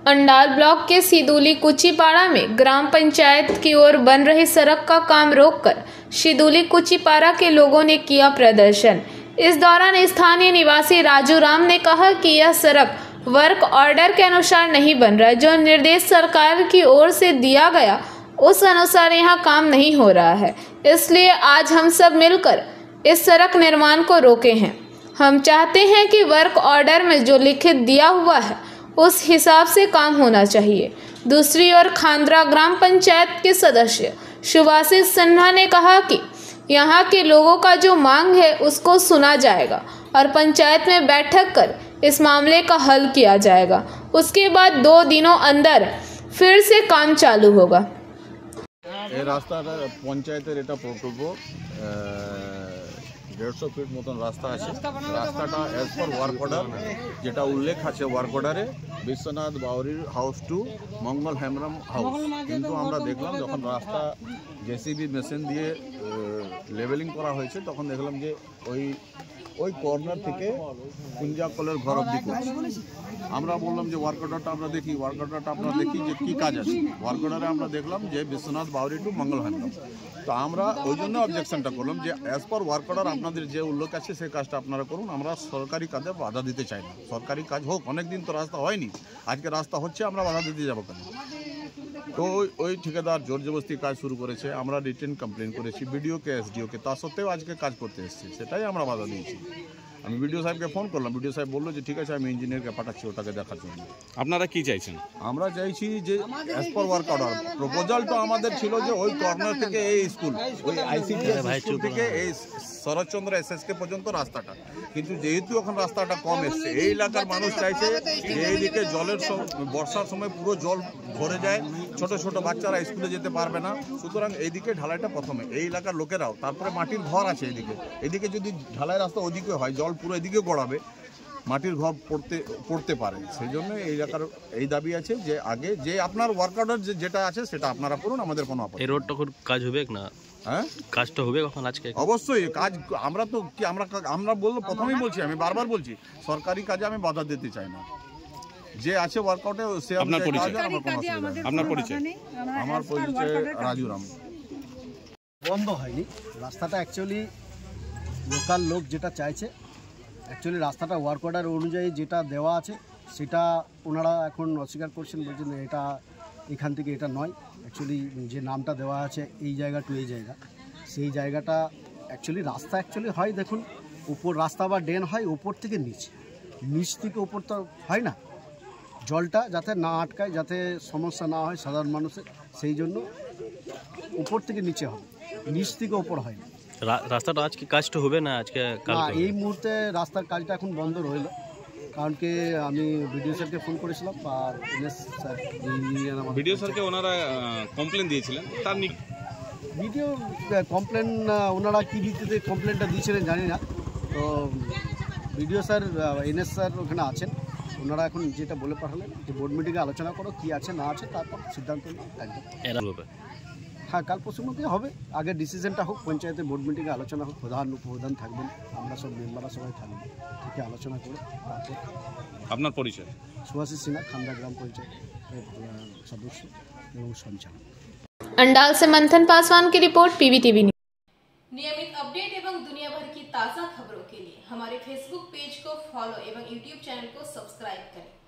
Andal block के सिदुली कुचीपाड़ा में ग्राम पंचायत की ओर बन रही सड़क का काम रोककर सिदुली कुचीपाड़ा के लोगों ने किया प्रदर्शन। इस दौरान स्थानीय निवासी राजू राम ने कहा कि यह सड़क वर्क ऑर्डर के अनुसार नहीं बन रहा है। जो निर्देश सरकार की ओर से दिया गया उस अनुसार यहाँ काम नहीं हो रहा है, इसलिए आज हम सब मिलकर इस सड़क निर्माण को रोके हैं। हम चाहते हैं कि वर्क ऑर्डर में जो लिखित दिया हुआ है उस हिसाब से काम होना चाहिए। दूसरी ओर खांद्रा ग्राम पंचायत के सदस्य सुभाषिष सिन्हा ने कहा कि यहाँ के लोगों का जो मांग है उसको सुना जाएगा और पंचायत में बैठक कर इस मामले का हल किया जाएगा। उसके बाद 2 दिनों अंदर फिर से काम चालू होगा। रास्ता पंचायतेर एटा प्रकल्प 150 फीट मतन रास्ता आछे। रास्ताटा एज पर वार्क अर्डार जेटा उल्लेख आछे वार्क अर्डारे विश्वनाथ बाउरीर house to Mangal Hembram house, किन्तु आमरा देखलाम जखन रास्ता जेसीबी मेशिन दिए लेवेलिंग करा हयेछे तखन देखलाम जे ওই কর্নার থেকে কুঞ্জা কলের ঘর অবধি করছে। আমরা বললাম যে ওয়ার্ক অর্ডারটা আমরা দেখি, ওয়ার্ক অর্ডারটা আমরা দেখি যে কী কাজ আছে। ওয়ার্ক অর্ডারে আমরা দেখলাম যে বিশ্বনাথ বাউরি টু মঙ্গল হেমব্রম। তো আমরা ওই জন্য অবজেকশনটা করলাম যে অ্যাজ পার ওয়ার্ক অর্ডার আপনাদের যে উল্লেখ আছে সেই কাজটা আপনারা করুন, আমরা সরকারি কাজে বাধা দিতে চাই না। সরকারি কাজ হোক, অনেক দিন তো রাস্তা হয়নি, আজকে রাস্তা হচ্ছে, আমরা বাধা দিতে যাবো কেন? তো ওই ঠিকাদার জোর জবরদস্তি কাজ শুরু করেছে। আমরা রিটেন কমপ্লেন করেছি বিডিওকে, এসডিওকে, তা সত্ত্বেও আজকে কাজ করতে এসেছি, সেটাই আমরা বাধা দিয়েছি। আমি বিডিও সাহেবকে ফোন করলাম, বিডিও সাহেব বললো যে ঠিক আছে আমি ইঞ্জিনিয়ারকে পাঠাচ্ছি ওটাকে দেখার জন্য। আপনারা কি চাইছেন? আমরা চাইছি যে as per work order proposal তো আমাদের ছিল যে ওই কর্নার থেকে এই স্কুল, ওই আইসিডি স্কুল থেকে এই শরৎচন্দ্র এসএসকে পর্যন্ত রাস্তাটা, কিন্তু যেহেতু এখন রাস্তাটা কম এসছে, এই এলাকার মানুষ চাইছে যে এইদিকে জলের বর্ষার সময় পুরো জল ভরে যায়, ছোট ছোট বাচ্চারা স্কুলে যেতে পারবে না। সুতরাং এইদিকে ঢালাইটা প্রথমে, এই এলাকার লোকেরাও, তারপরে মাটির ঘর আছে এদিকে যদি ঢালাই রাস্তা ওদিকে হয় জল পুরো এদিকে গড়াবে, মাটির ঘর পড়তে পারে। সেই জন্য এই এলাকার এই দাবি আছে যে আগে যে আপনার ওয়ার্ক অর্ডার যেটা আছে সেটা আপনারা করুন, আমাদের কোনো আপত্তি। এই রোডটা কাজ হবে না? হ্যাঁ, কাজটা হবে কখন? আজকে অবশ্যই কাজ। আমরা তো কি আমরা বললো প্রথমেই বলছি, আমি বারবার বলছি সরকারি কাজে আমি বাধা দিতে চাই না। যে আছে ওয়ার্কআউটে সে আপনার পরিচয়? আমার পরিচয় রাজু রাম। বন্ধ হয়নি রাস্তাটা, অ্যাকচুয়ালি লোকাল লোক যেটা চাইছে, অ্যাকচুয়ালি রাস্তাটা ওয়ার্ক অর্ডার অনুযায়ী যেটা দেওয়া আছে সেটা ওনারা এখন অস্বীকার করছেন, বলছেন এটা এখান থেকে এটা নয়। অ্যাকচুয়ালি যে নামটা দেওয়া আছে এই জায়গা টু এই জায়গা, সেই জায়গাটা অ্যাকচুয়ালি রাস্তা অ্যাকচুয়ালি হয়, দেখুন উপর রাস্তা বা ড্রেন হয় উপর থেকে নিচ থেকে উপর তো হয় না, জলটা যাতে না আটকায়, যাতে সমস্যা না হয় সাধারণ মানুষের, সেই জন্য উপর থেকে নিচে হবে, নিচ থেকে উপর হয় না। রাস্তাটা আজকে কাজটা হবে না? আজকে এই মুহূর্তে রাস্তার কাজটা এখন বন্ধ রইল, কারণ কি আমি ভিডিও স্যারকে ফোন করেছিলাম আর ভিডিও স্যারকে ওনারা কমপ্লেন দিয়েছিলেন, তার ভিডিও কমপ্লেন ওনারা কী ভিত্তিতে কমপ্লেনটা দিয়েছিলেন জানি না। তো ভিডিও স্যার এনএস স্যার ওখানে আছেন, ওনারা এখন যেটা বলে পাঠালেন যে বোর্ড মিটিংয়ে আলোচনা করো কী আছে না আছে, তারপর সিদ্ধান্ত একদম। হ্যাঁ, কাল পরশুর মধ্যে হবে, আগে ডিসিশনটা হোক, পঞ্চায়েতের বোর্ড মিটিংয়ে আলোচনা হোক, প্রধান থাকবেন, আমরা সব মেম্বাররা সবাই থাকবেন, থেকে আলোচনা করে তারপর। আপনার পরিচয়? सुभाषिष सिन्हा, खांदा ग्राम पंचायत सदस्य एवं संचालक। अंडाल से मंथन पासवान की रिपोर्ट, पीवीटीवी न्यूज। नियमित अपडेट एवं दुनिया भर की ताज़ा खबरों के लिए हमारे फेसबुक पेज को फॉलो एवं यूट्यूब चैनल को सब्सक्राइब करें।